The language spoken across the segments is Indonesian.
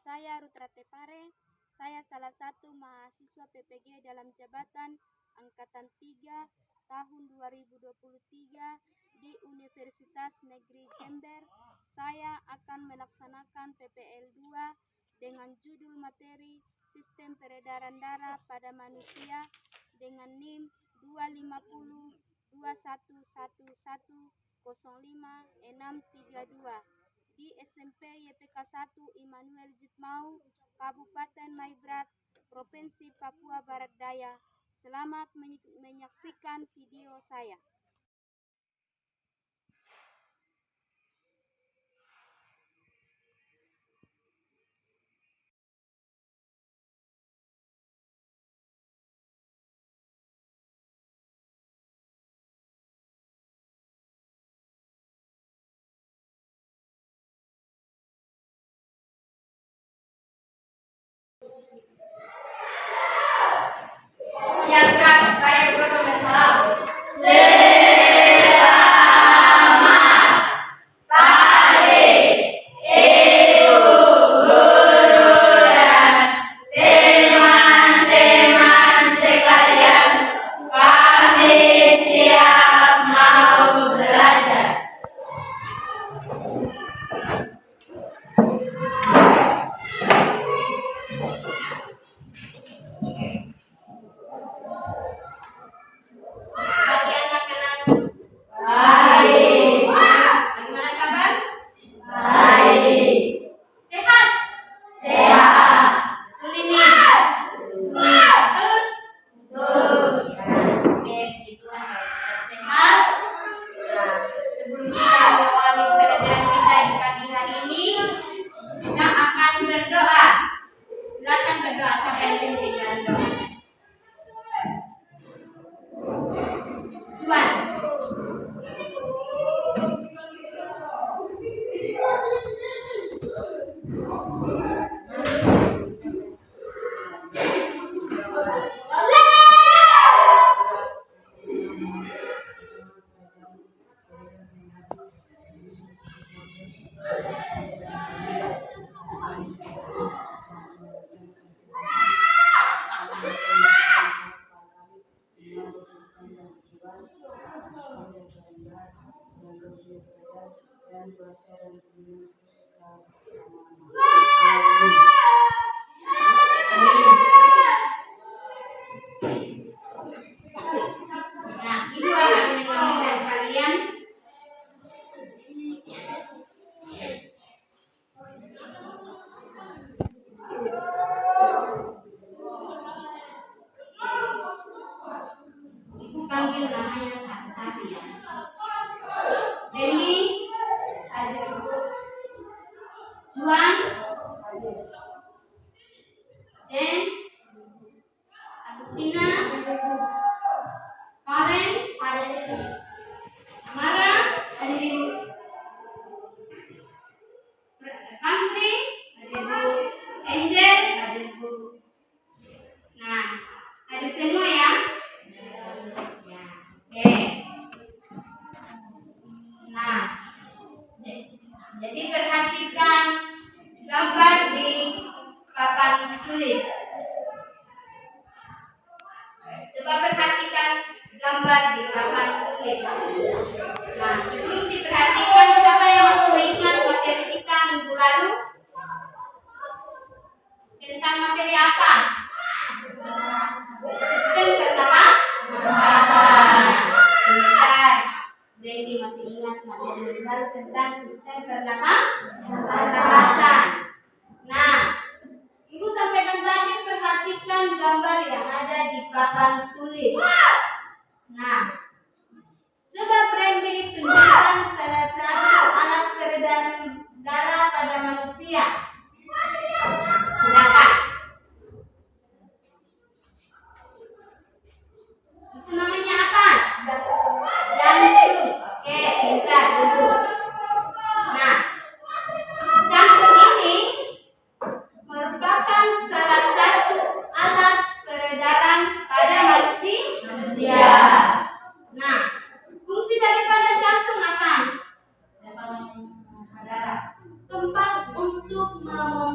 saya Ruth Ratepare. Saya salah satu mahasiswa PPG dalam jabatan Angkatan 3 tahun 2023 di Universitas Negeri Jember. Saya akan melaksanakan PPL 2 dengan judul materi Sistem Peredaran Darah pada Manusia dengan NIM 250 2111 05 632 di SMP YPK 1 Immanuel Jitmau, Kabupaten Maibrat, Provinsi Papua Barat Daya. Selamat menyaksikan video saya. Siapkan para guru mensalam. Panggil namanya satu-satu ya. Randy, hadir. Juan, hadir. James, Agustina, Karen, hadir. Amara, hadir. Country, hadir. Angel, hadir. Nah, hadir semua ya. Nah, jadi perhatikan gambar di papan tulis. Coba perhatikan gambar di papan tulis. Nah, sebelum diperhatikan, siapa yang masih ingat materi kita minggu lalu? Tentang materi apa? Sistem pernapasan. Randy masih ingat materi minggu lalu tentang sistem pernapasan. Nah, Ibu sampaikan tadi, perhatikan gambar yang ada di papan tulis. Nah, coba Randy tunjukkan salah satu alat peredaran darah pada manusia. Silakan.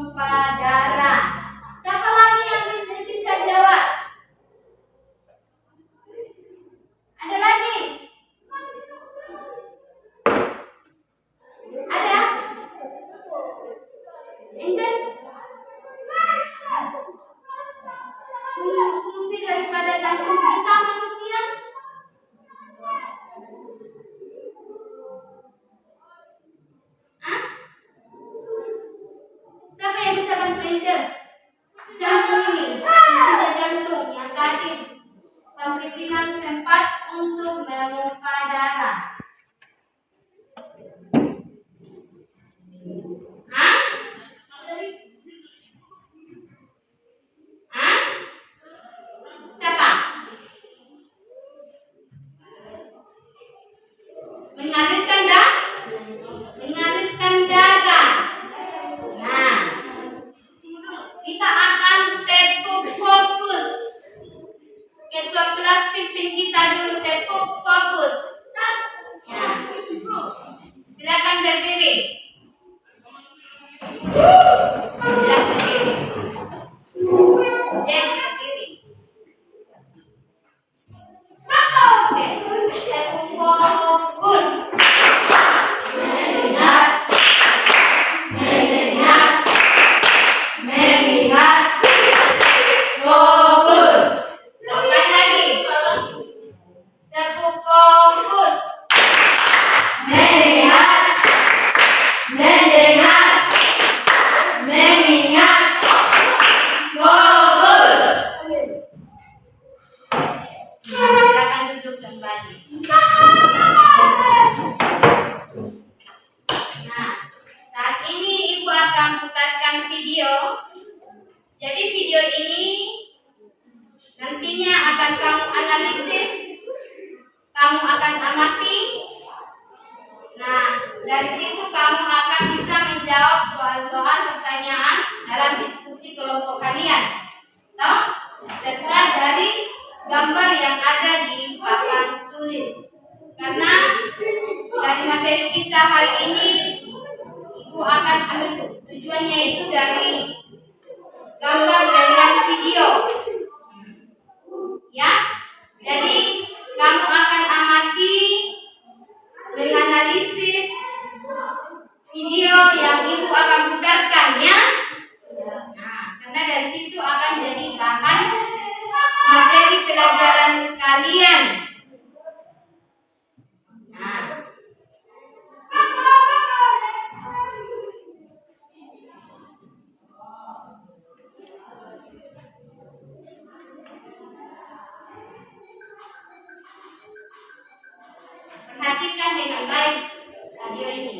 menumpah darah. Siapa lagi yang bisa jawab? Ada lagi? Ada? Angel? Fungsi daripada jantung kita manusia? Hah? Siapa yang bisa bantu Angel? Jantung ini, fungsinya jantung yang tadi pembibitan tempat untuk menumpah darah. Hah? Hah? Siapa? Mengalirkan darah? Mengalirkan darah. Nah, kita akan fokus. Ketua kelas pimpin kita dulu fokus. Ya. Silakan berdiri. Silakan berdiri. James berdiri. Oke. Fokus. Mengingat. Fokus. Ulangi lagi. Fokus. Melihat. Mendengar. Mengingat. Fokus. Silakan duduk kembali. Nah, saat ini Ibu akan putarkan video. Jadi video ini nantinya akan kamu analisis, kamu akan amati. Nah, dari situ kamu akan bisa menjawab soal-soal pertanyaan dalam diskusi kelompok kalian. Toh, serta dari gambar yang ada di papan tulis. Karena dari materi kita hari ini, Ibu akan ambil tujuannya itu dari gambar dan video. Ya, jadi kamu akan amati, menganalisis video yang Ibu akan putarkan ya. Nah, karena dari situ akan jadi bahan materi pelajaran kalian. Nah, perhatikan dengan baik video ini.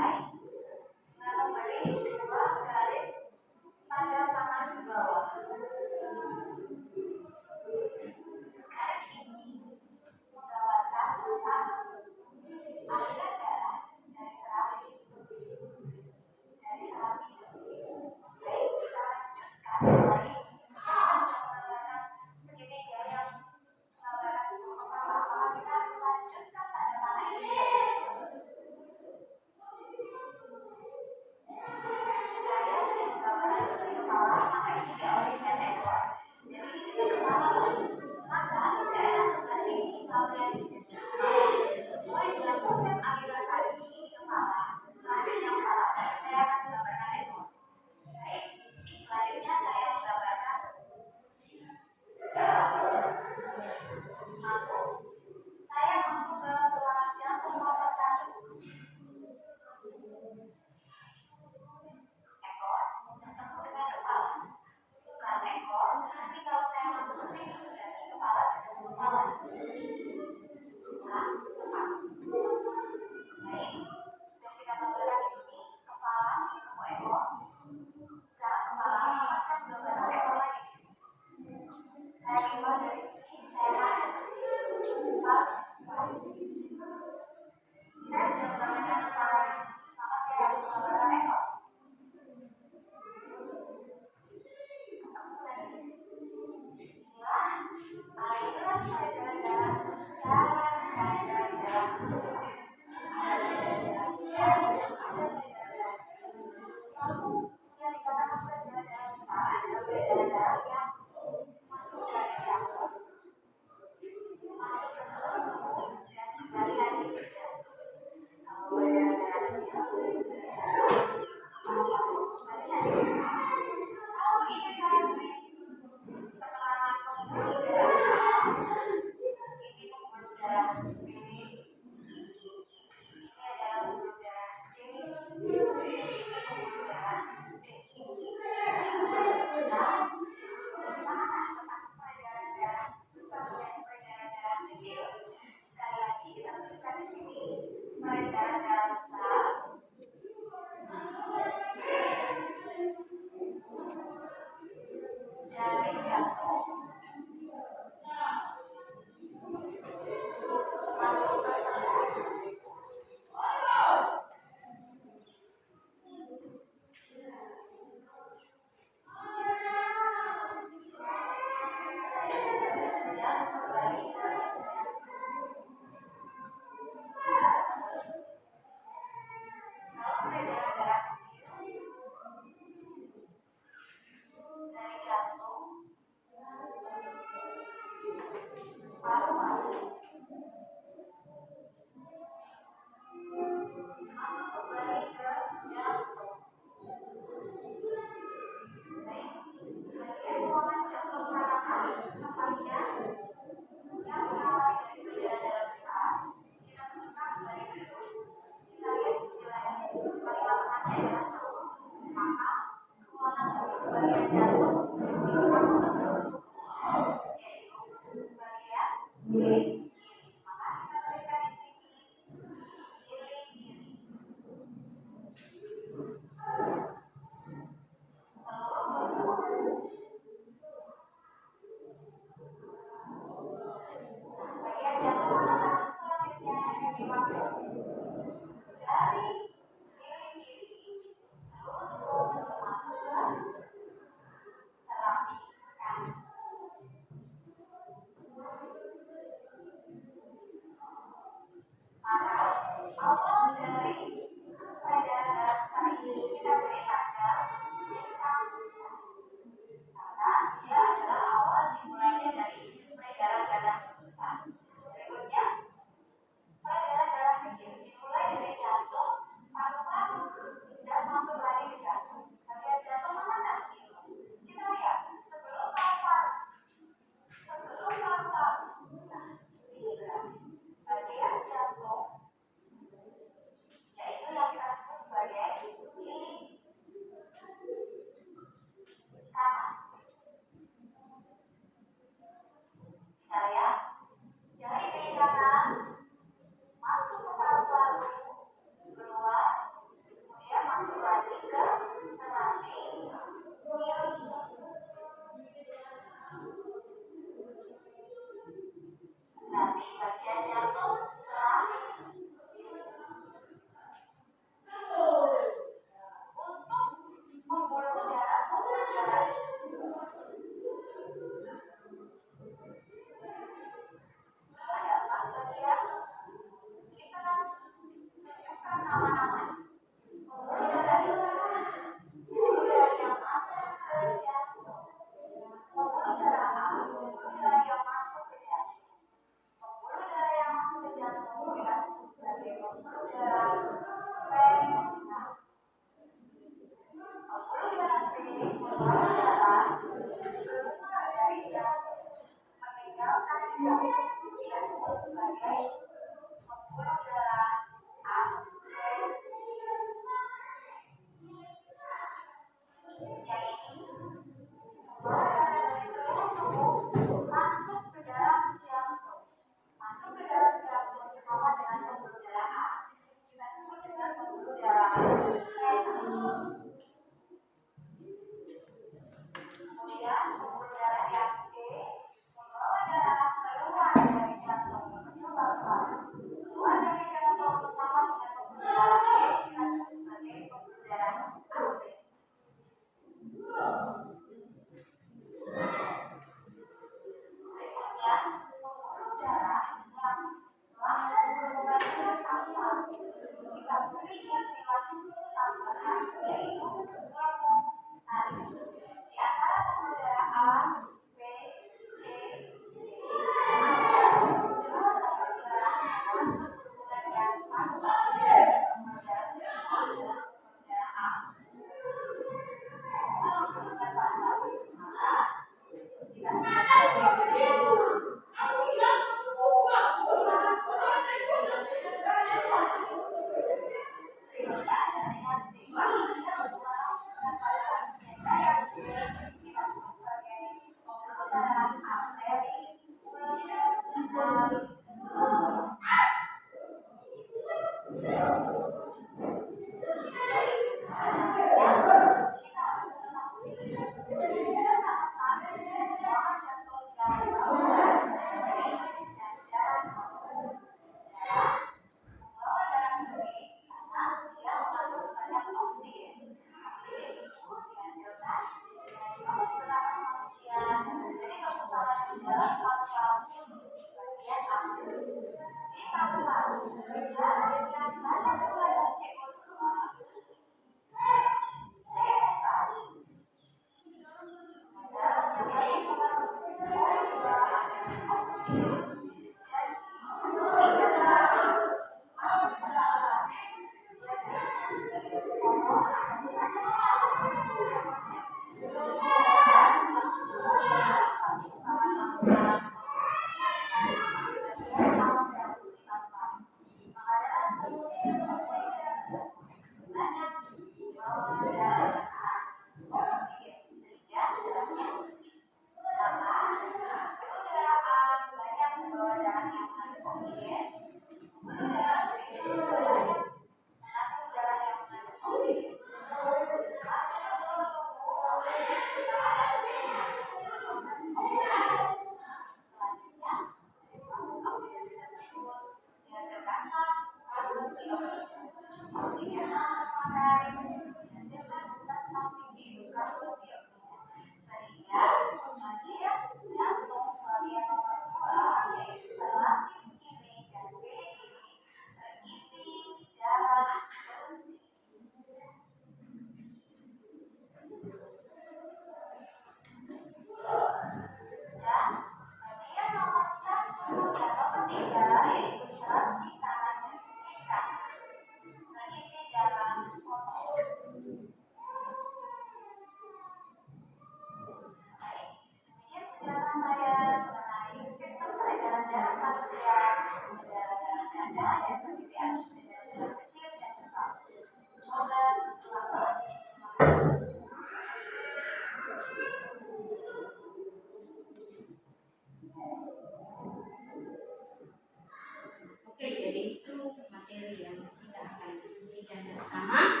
Oke, jadi itu materi yang kita akan diskusikan bersama.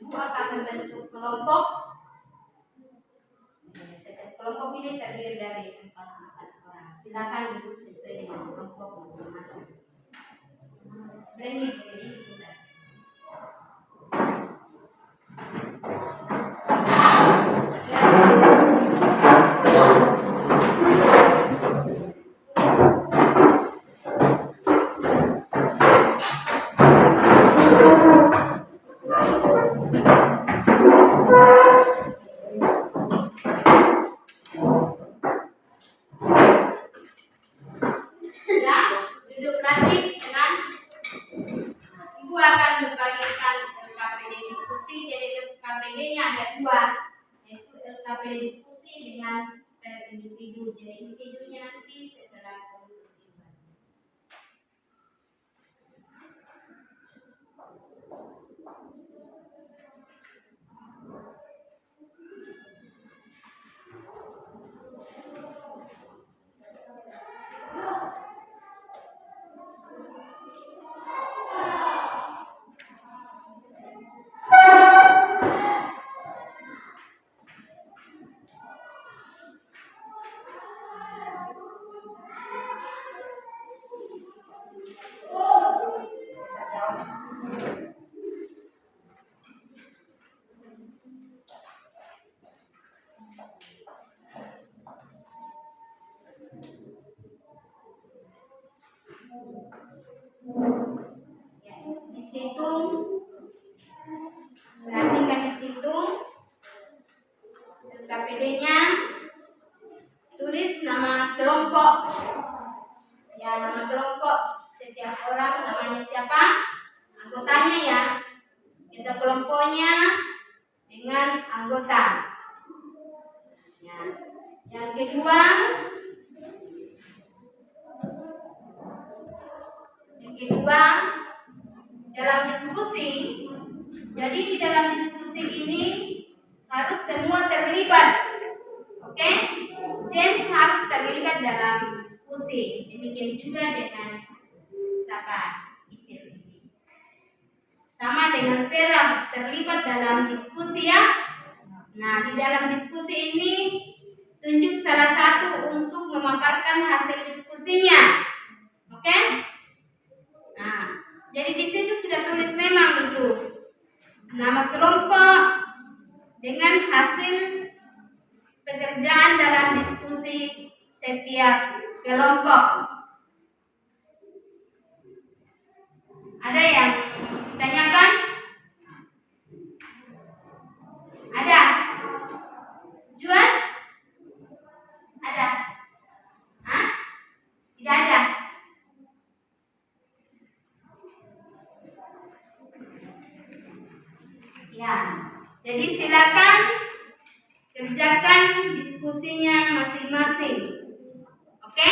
Ibu akan membentuk kelompok. Setiap kelompok ini terdiri dari 4 orang. Silakan duduk sesuai dengan kelompok masing-masing. Berani begini kita. Duduk lagi dengan Ibu akan membagikan LKPD diskusi. Jadi LKPD-nya ada 2, yaitu LKPD diskusi dengan per individu. Jadi individunya nanti setelah kemudian. Ya, disitung. Perhatikan disitung LKPD-nya. Tulis nama kelompok. Ya, nama kelompok. Setiap orang namanya siapa? Anggotanya ya. Kita kelompoknya dengan anggota. Ya. Yang kedua, dalam diskusi. Jadi di dalam diskusi ini harus semua terlibat. Oke? James harus terlibat dalam diskusi. Demikian juga dengan siapa? Isil ini. Sama dengan Sarah terlibat dalam diskusi ya. Nah, di dalam diskusi ini tunjuk salah satu untuk memaparkan hasil diskusinya. Oke? Nah, jadi di situ sudah tulis memang itu nama kelompok dengan hasil pekerjaan dalam diskusi setiap kelompok. Ada yang ditanyakan? Ada? Juan? Ada? Hah? Tidak ada? Ya, jadi silakan kerjakan diskusinya masing-masing. Oke?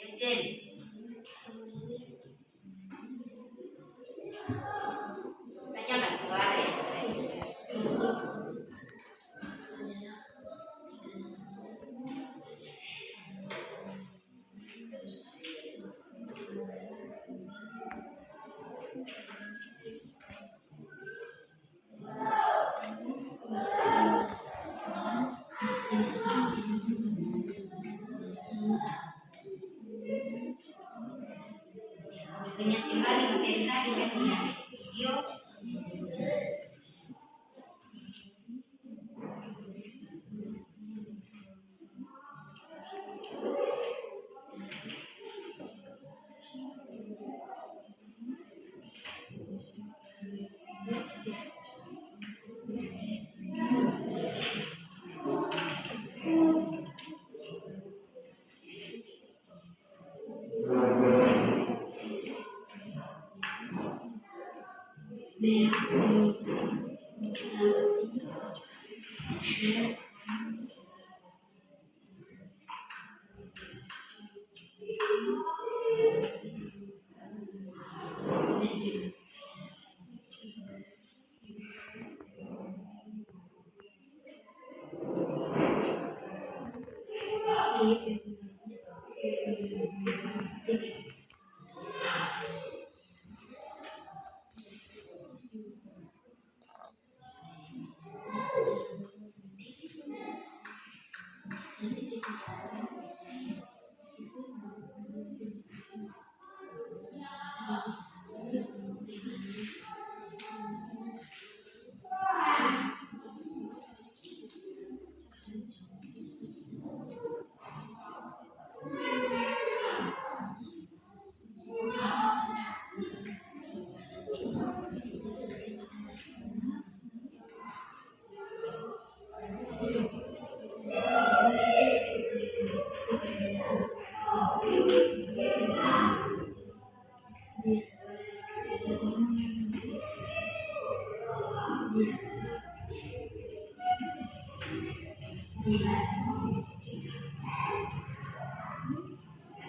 James. Tanya Mbak Suarez. Banyak kembali materi tadi dan video.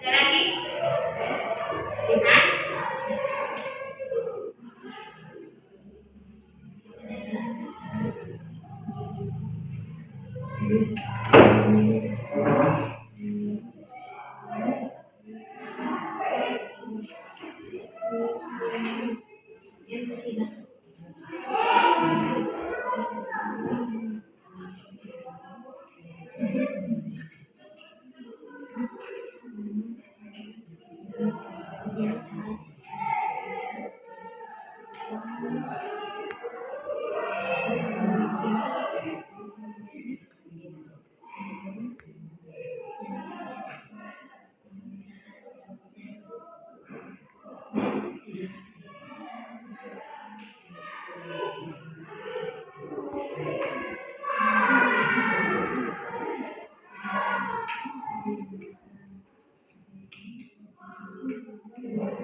Ada lagi? Hah?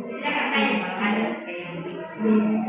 Silakan tanya kalau ada pertanyaan.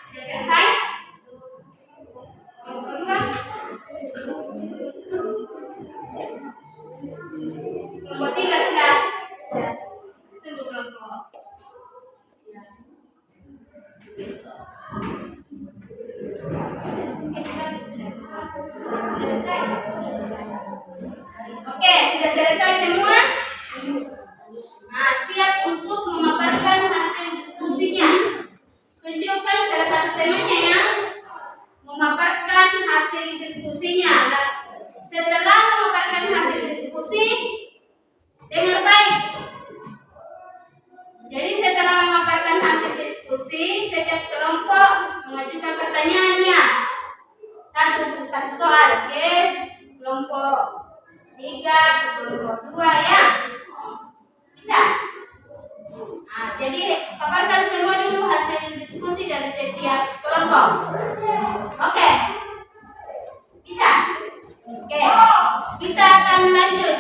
Sudah selesai? Kelompok kedua. Kelompok tiga sudah. Tunggu kelompok. Oke, sudah selesai semua? Nah, siap untuk memaparkan hasil diskusinya. Tunjukkan salah satu temannya yang memaparkan hasil diskusinya. Nah, setelah memaparkan hasil diskusi, dengar baik. Jadi setelah memaparkan hasil diskusi, setiap kelompok mengajukan pertanyaannya. Satu soal, oke? Kelompok 3 ke kelompok 2 ya. Bisa? Nah, jadi paparkan semua dulu hasil diskusi dari setiap kelompok. Oke? Bisa? Oke. Kita akan lanjut.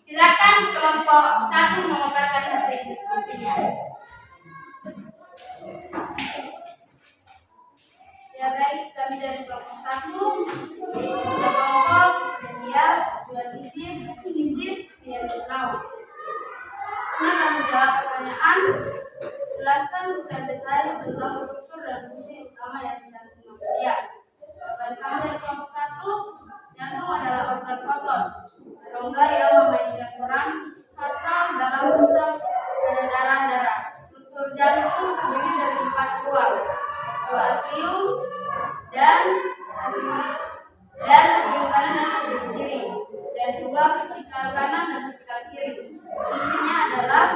Silakan kelompok 1 memaparkan hasil diskusinya. Ya baik, kami dari kelompok 1 kelompok dia buat isir dia tahu. Nah, kami jawab pertanyaan. Jelaskan secara detail tentang struktur dan fungsi utama yang dicantum manusia. Bagi kami dari kelompok 1, jantung adalah organ kotor, rongga yang memainkan peran fatal dalam sistem peredaran darah. Struktur jantung terdiri dari 4 ruang, 2 atrium dan atrium kanan dan atrium kiri, dan 2 vertikal kanan dan vertikal kiri. Fungsinya adalah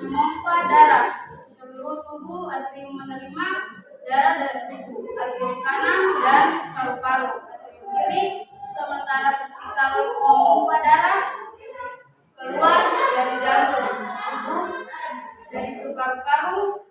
memompa darah seluruh tubuh. Atrium menerima darah dari tubuh, atrium kanan dan paru-paru. Atrium kiri sementara vertikal memompa darah keluar dari jantung, tubuh dari paru-paru.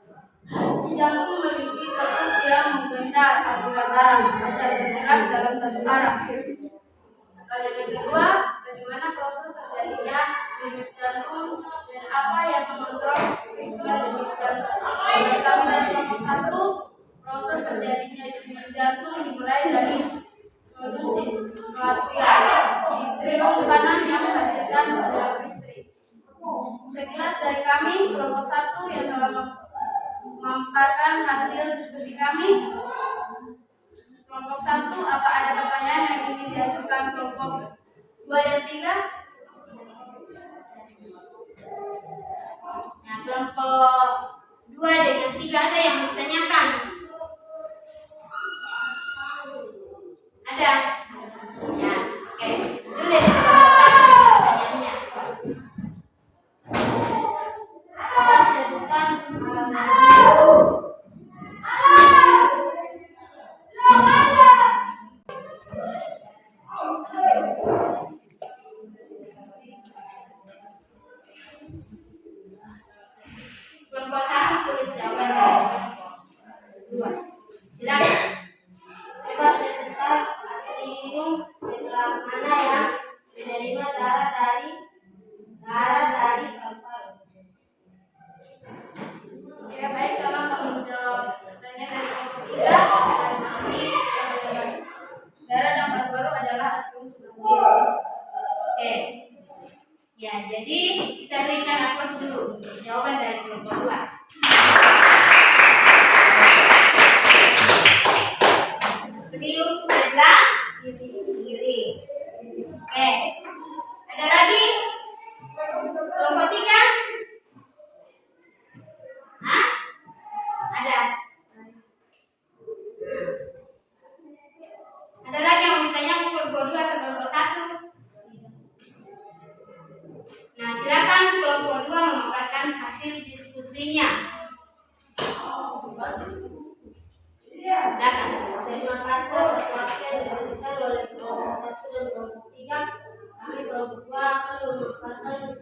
Jantung memiliki katup yang menggentar aliran darah agar bergerak dalam satu arah. Pertanyaan kedua, bagaimana proses terjadinya denyut jantung dan apa yang mengontrol ritme denyut jantung? Bagi kami dari kelompok 1, proses terjadinya denyut jantung dimulai dari kondusif arterial di atrium kanan yang menghasilkan sebuah listrik. Sekilas dari kami kelompok 1 yang telah memaparkan hasil diskusi kami. Kelompok 1, apa ada pertanyaan yang ingin diajukan kelompok 2 dan 3? Nah, kelompok 2 dengan 3 ada yang ditanyakan? Ada? Ya, oke. Tulis pertanyaannya. Apa sebutan kelompok 1 tulis jawabannya. kelompok 2 ke kelompok 1. Nah, silakan kelompok 2 memaparkan hasil diskusinya. Silakan. Terima kasih atas waktu yang diberikan oleh kelompok 1 dan kelompok 3. Kami kelompok 2 akan memaparkan hasil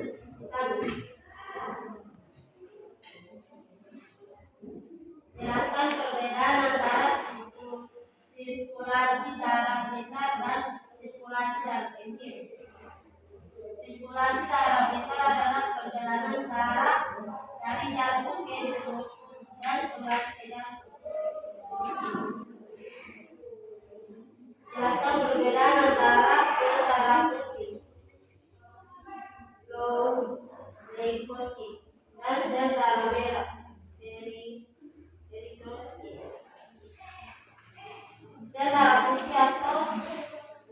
diskusi kami. Jelaskan perbedaan antara sirkulasi darah besar dan sirkulasi darah kecil. Sirkulasi darah besar adalah perjalanan darah dari jantung ke seluruh dan kembali ke jantung. Jelaskan perbedaan antara sel darah putih, leukosit, dan sel darah merah, eritrosit. Sel darah putih atau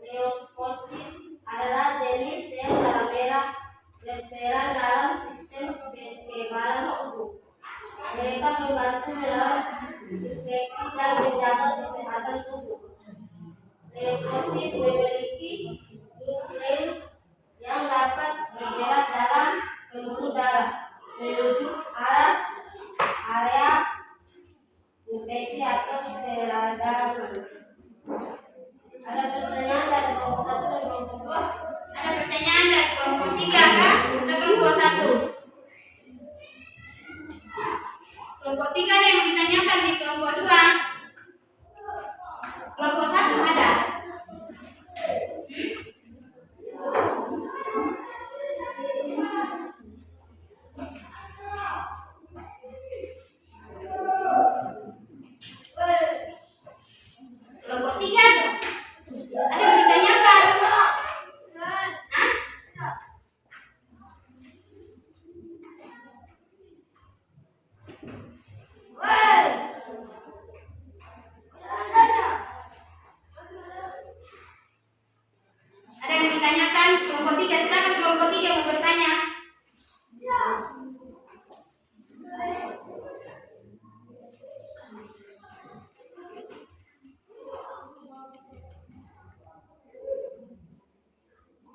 leukosit adalah jenis sel darah merah berperan dalam sistem kekebalan tubuh. Mereka membantu melawan infeksi dan menjaga kesehatan tubuh. Leukosit memiliki nukleus yang dapat bergerak dalam pembuluh darah menuju arah area infeksi atau peradangan. Ada pertanyaan dari kelompok 1 dan kelompok 2? Ada pertanyaan dari kelompok 3 kan? Atau kelompok 1? Kelompok 3 ada yang ditanyakan di kelompok 2. Kelompok 1 ada? Kelompok 3 tuh? Ada yang ditanyakan? Hah? Ada yang ditanyakan? Kelompok 3, silakan kelompok 3 mau bertanya.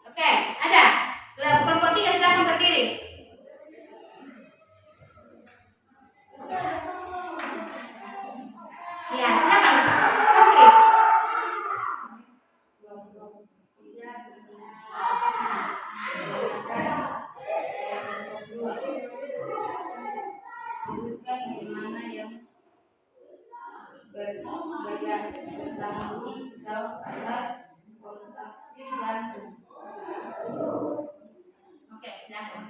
Oke, ada. Kelompok 3 silakan berdiri. Ya, silakan. Oke. Sebutkan gimana yang bertanggung jawab atas kontraksi jantung. Oke, silakan.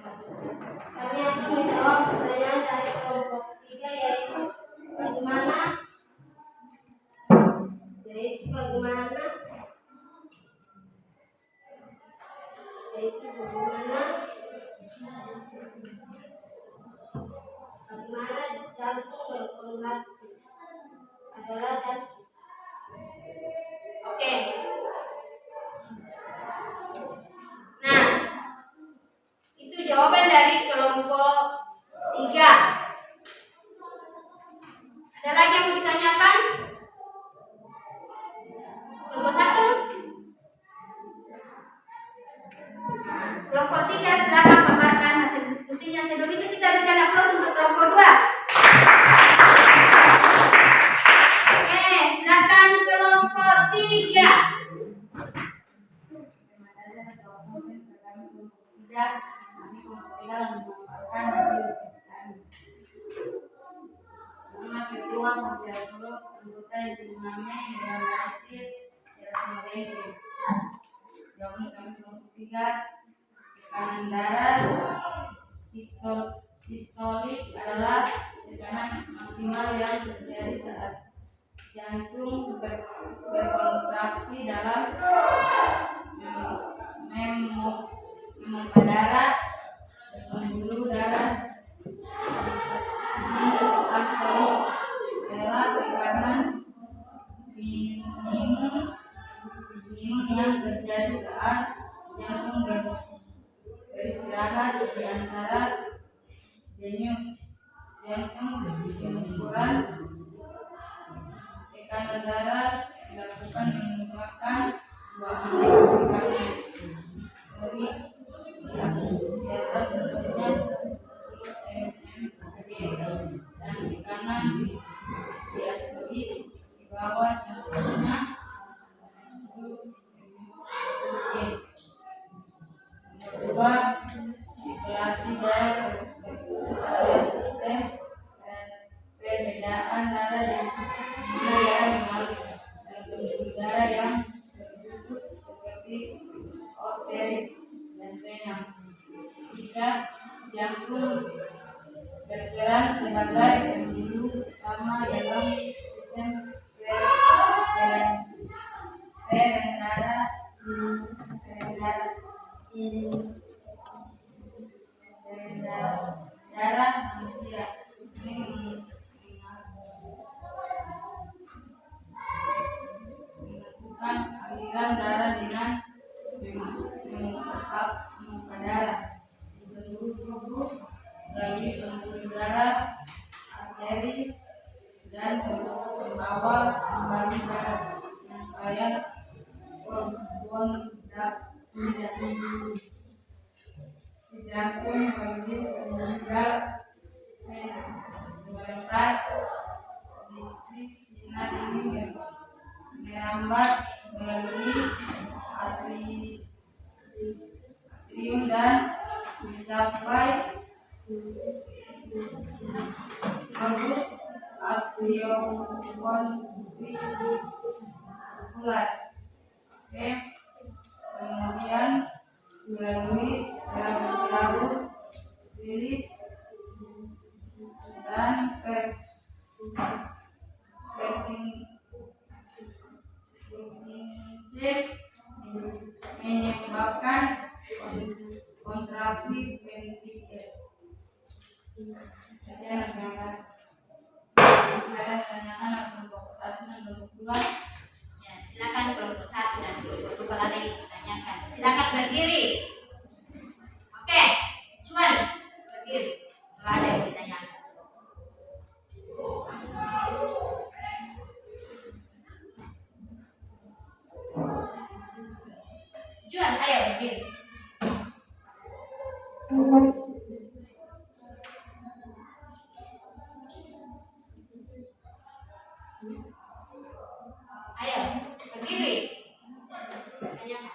Kami akan menjawab pertanyaan dari kelompok 3 yaitu bagaimana jantung berkontraksi adalah jantung. Oke. Nah, itu jawaban dari kelompok 3. Ada lagi yang mau ditanyakan? Kelompok 1? Kelompok 3 silakan paparkan hasil diskusinya. Sebelum itu kita berikan aplaus untuk kelompok 2. Oke, silakan kelompok 3. Terima kasih atas waktunya kami kelompok 3. Kami kelompok 3 memaparkan hasil diskusi kami. Nama ketua Majelis anggota yang dinamai dan hasil secara pembentuk. Jawaban kami kelompok 3, tekanan darah sistolik adalah tekanan maksimal yang terjadi saat jantung berkontraksi dalam memompa darah pembuluh darah diastolik. Setelah tekanan minimum yang terjadi saat jantung beristirahat di antara denyut jantung pengukuran tekanan darah dilakukan menggunakan 2 bawah contohnya. Oke. Kedua, sirkulasi darah adalah sistem perbedaan darah yang mengalir dan pembuluh darah yang tertutup seperti arteri dan vena. Tiga, jantung berperan sebagai pembuluh utama dalam sistem darah manusia. Ini menentukan aliran darah dengan mengungkap muka darah di seluruh tubuh bagi pembuluh darah, arteri, dan pembawa kembali darah yang kaya karbonhidrat. Jantung memberi penyegar melempat listrik. Sinar ini merambat melalui atrium dan mencapai lobus atrioventrikular. Kemudian melalui serabut iris dan menyebabkan kontraksi ventrikel. Ada pertanyaan kelompok 1 dan kelompok 2. Ya, silakan kelompok 1 dan kelompok 2 kalau ada yang ditanyakan. Silakan berdiri. Oke, Juan berdiri kalau ada yang ditanyakan. Juan, ayo berdiri. Ayo berdiri. Tanyakan.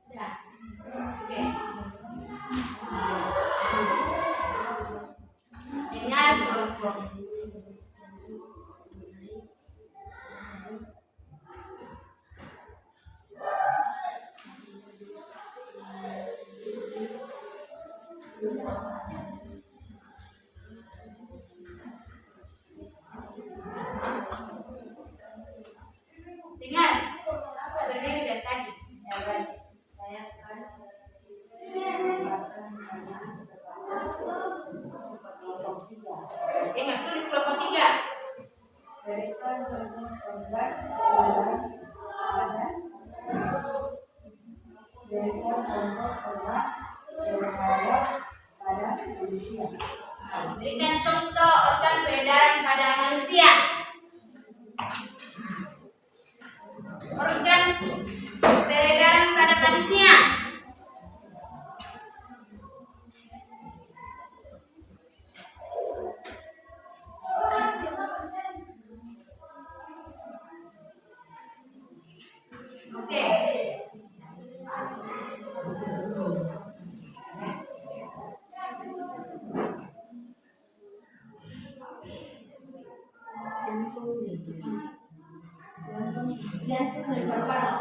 Sudah. Oke. Dengar kelompok. Dengar. Berdiri dari tadi. Dengar tulis kelompok 3. Berikan contoh organ peredaran pada manusia. Organ peredaran pada manusia. Oke. Jantung dan paru-paru.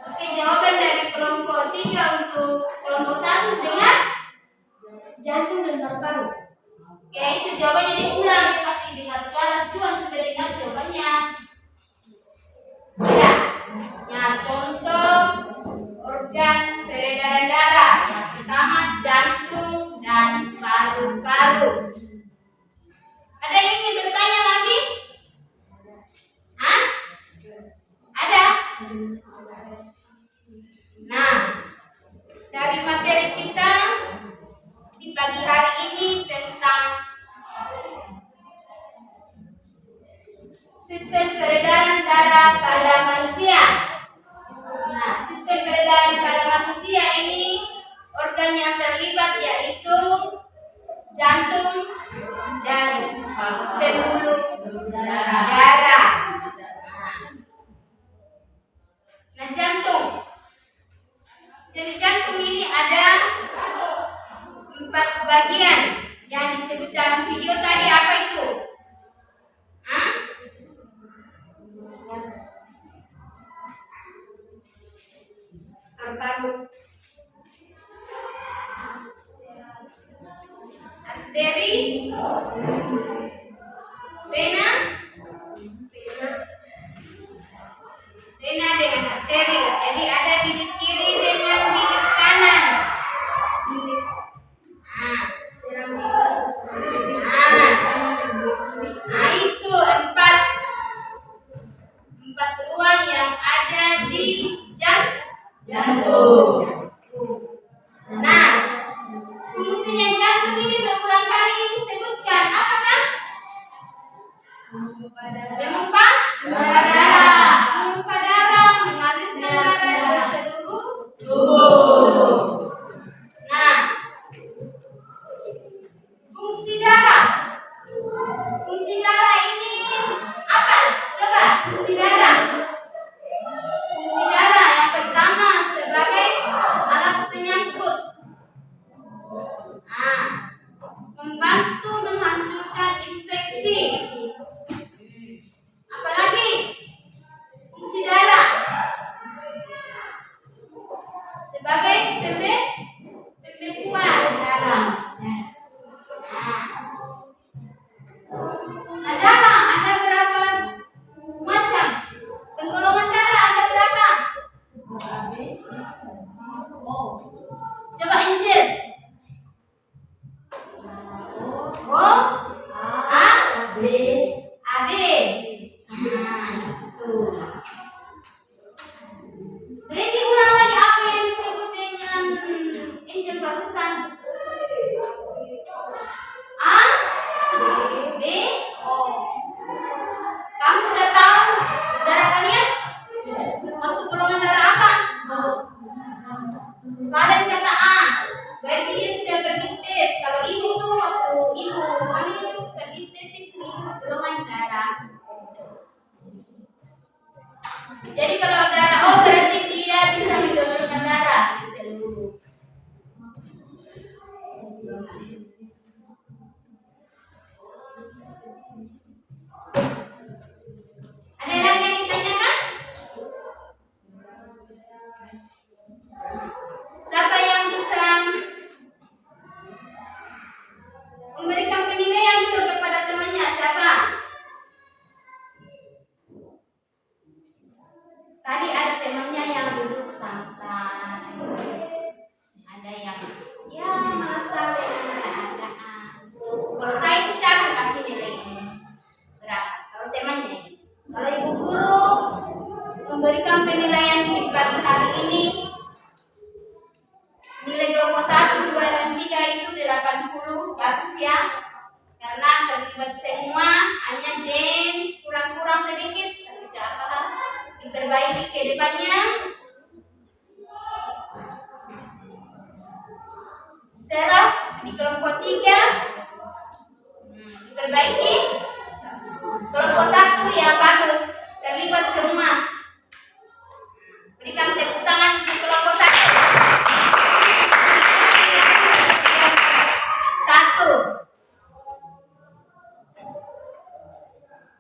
Oke, jawaban dari kelompok 3 untuk kelompok 1 dengan jantung dan paru-paru. Oke, itu jawabannya diulang, dikasih dengar suara. Juan sudah dengar jawabannya. Ya. Nah, contoh organ peredaran darah. Yang pertama jantung dan paru-paru. Ada yang ingin bertanya lagi? Hah? Ada? Nah, dari materi kita di pagi hari ini tentang sistem peredaran darah pada manusia. Nah, sistem peredaran pada manusia ini organ yang terlibat yaitu jantung dan pembuluh darah. Nah, jantung. Jadi jantung ini ada 4 bagian yang disebut dalam video tadi. Apa itu? Hah? Paru-paru, arteri, vena dengan arteri. Jadi ada bilik kiri dengan bilik kanan. Nah, itu empat ruang yang ada di jantung. Nah, fungsinya jantung ini berulang kali disebutkan. Apakah? Memompa darah, mengalirkan darah di seluruh tubuh. Nah, fungsi darah ini apa? Coba, fungsi darah yang pertama sebagai alat penyangkut. Nah, membantu menghancurkan infeksi. Apalagi fungsi darah sebagai pembekuan darah. Nah, darah ada berapa macam? Penggolongan darah ada berapa? Coba Angel. Oh, A, B. Nah, itu. Berarti ulang lagi apa yang disebut dengan Angel barusan. A, B, O. Kamu sudah tahu darah kalian masuk golongan darah apa? Kalian kata A, berarti dia sudah pergi tes. Kalau ibu tuh waktu ibu hamil itu pergi tes itu ibu golongan darah. Jadi kalau darah O berarti dia bisa mendonorkan darah di seluruh. Ada lagi yang ditanyakan? Siapa yang bisa memberikan penilaian dulu kepada temannya? Siapa? Tadi ada temannya yang duduk santai, ada yang ya malas tahu dengan keadaan. Kalau saya itu saya akan kasih nilai berapa? Kalau temannya, kalau ibu guru memberikan penilaian di pagi hari ini, nilai kelompok 1, 2, dan 3 itu 80, bagus ya. Karena terlibat semua, hanya James kurang-kurang sedikit, tapi tidak apa-apa, diperbaiki ke depannya. Seraf di kelompok 3 diperbaiki. Kelompok 1 ya bagus, terlibat semua. Berikan tepuk tangan untuk kelompok 1.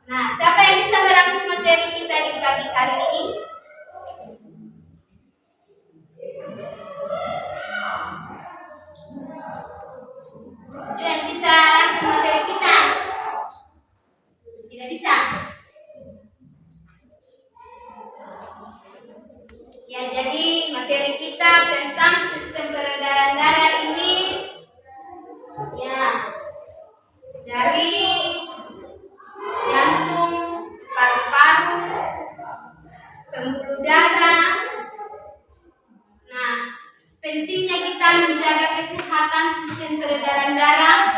Nah, siapa yang bisa merangkum materi kita di pagi hari ini? Yang bisa rangkum materi kita? Tidak bisa. Ya, jadi materi kita tentang sistem peredaran darah ini ya dari jantung, paru-paru, pembuluh darah. Nah, pentingnya kita menjaga kesehatan sistem peredaran darah.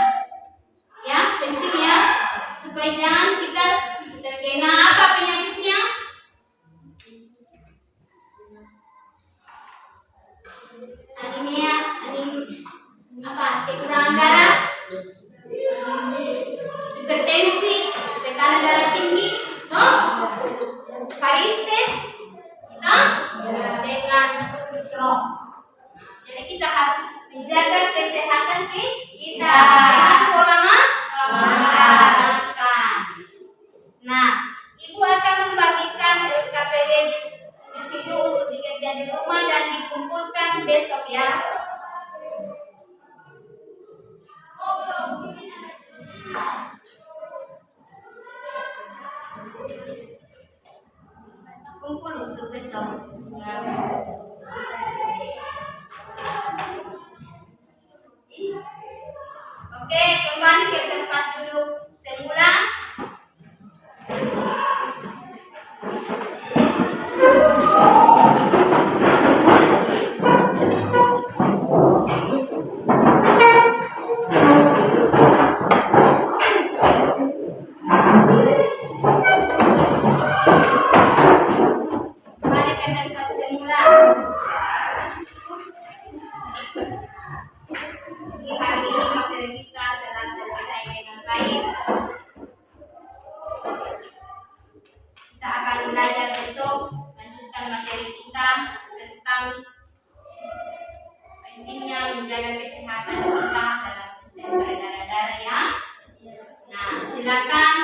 Ya, penting ya, supaya jangan kita terkena silakan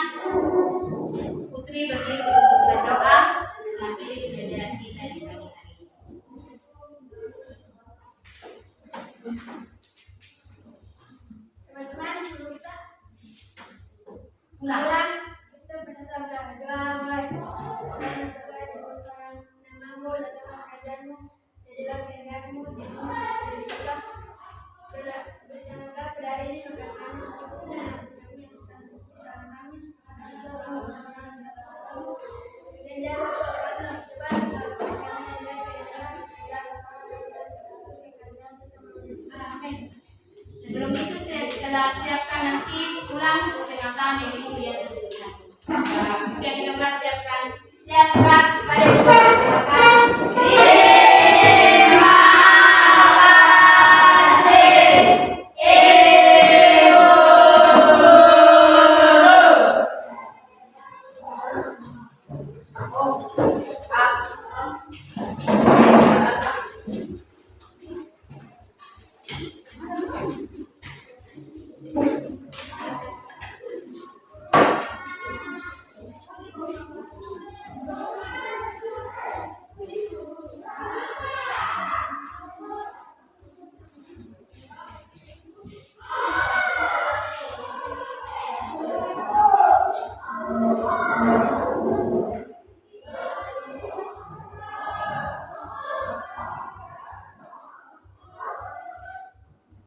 Putri berdiri untuk berdoa mengakhiri pembelajaran kita di pagi hari ini. Teman-teman, sebelum kita Ulang.